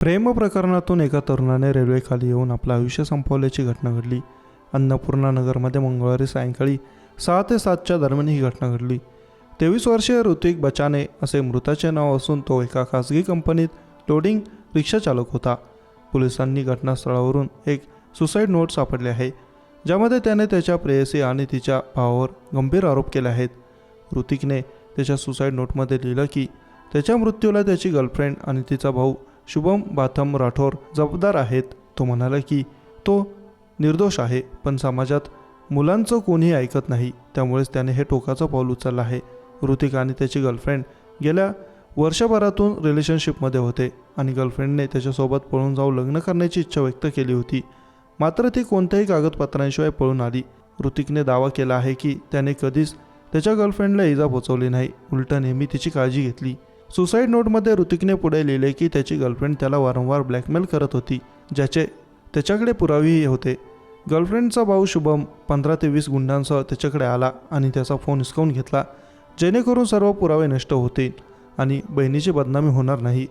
प्रेम प्रकरणातून एका तरुणाने रेल्वेखाली येऊन आपलं आयुष्य संपवल्याची घटना घडली। अन्नपूर्णा नगरमध्ये मंगळवारी सायंकाळी 6 ते 7च्या दरम्यान ही घटना घडली। 23 वर्षीय ऋतिक बचाने असे मृताचे नाव असून तो एका खासगी कंपनीत लोडिंग रिक्षा चालक होता। पोलिसांनी घटनास्थळावरून एक सुसाईड नोट सापडली आहे, ज्यामध्ये त्याने त्याच्या प्रेयसी आणि तिच्या भावावर गंभीर आरोप केले आहेत। ऋतिकने त्याच्या सुसाईड नोटमध्ये लिहिलं की त्याच्या मृत्यूला त्याची गर्लफ्रेंड आणि तिचा भाऊ शुभम बाथम राठोर जबाबदार आहेत। तो म्हणाला की तो निर्दोष आहे, पण समाजात मुलांचं कोणीही ऐकत नाही, त्यामुळेच त्याने हे टोकाचं पाऊल उचललं आहे। ऋतिक आणि त्याची गर्लफ्रेंड गेल्या वर्षभरातून रिलेशनशिपमध्ये होते आणि गर्लफ्रेंडने त्याच्यासोबत पळून जाऊन लग्न करण्याची इच्छा व्यक्त केली होती, मात्र ती कोणत्याही कागदपत्रांशिवाय पळून आली। ऋतिकने दावा केला आहे की त्याने कधीच त्याच्या गर्लफ्रेंडला इजा पोचवली नाही, उलट नेहमी तिची काळजी घेतली। सुसाईड नोटमध्ये ऋतिकने पुढे लिहिले की त्याची गर्लफ्रेंड त्याला वारंवार ब्लॅकमेल करत होती, ज्याचे त्याच्याकडे पुरावेही होते। गर्लफ्रेंडचा भाऊ शुभम 15 ते 20 गुंडांसह त्याच्याकडे आला आणि त्याचा फोन हिसकावून घेतला, जेणेकरून सर्व पुरावे नष्ट होतील आणि बहिणीची बदनामी होणार नाही।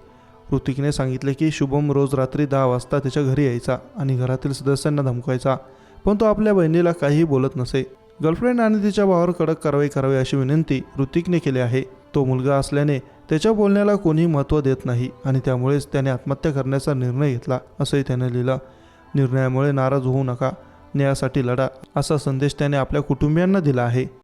ऋतिकने सांगितले की शुभम रोज रात्री 10 वाजता त्याच्या घरी यायचा आणि घरातील सदस्यांना धमकायचा, पण तो आपल्या बहिणीला काहीही बोलत नसे। गर्लफ्रेंड आणि तिच्या भावावर कडक कारवाई करावी अशी विनंती ऋतिकने केली आहे। तो मुलगा असल्याने त्याच्या बोलण्याला कोणीही महत्त्व देत नाही आणि त्यामुळेच त्याने आत्महत्या करण्याचा निर्णय घेतला, असंही त्याने लिहिलं। निर्णयामुळे नाराज होऊ नका, न्यायासाठी लढा, असा संदेश त्याने आपल्या कुटुंबियांना दिला आहे।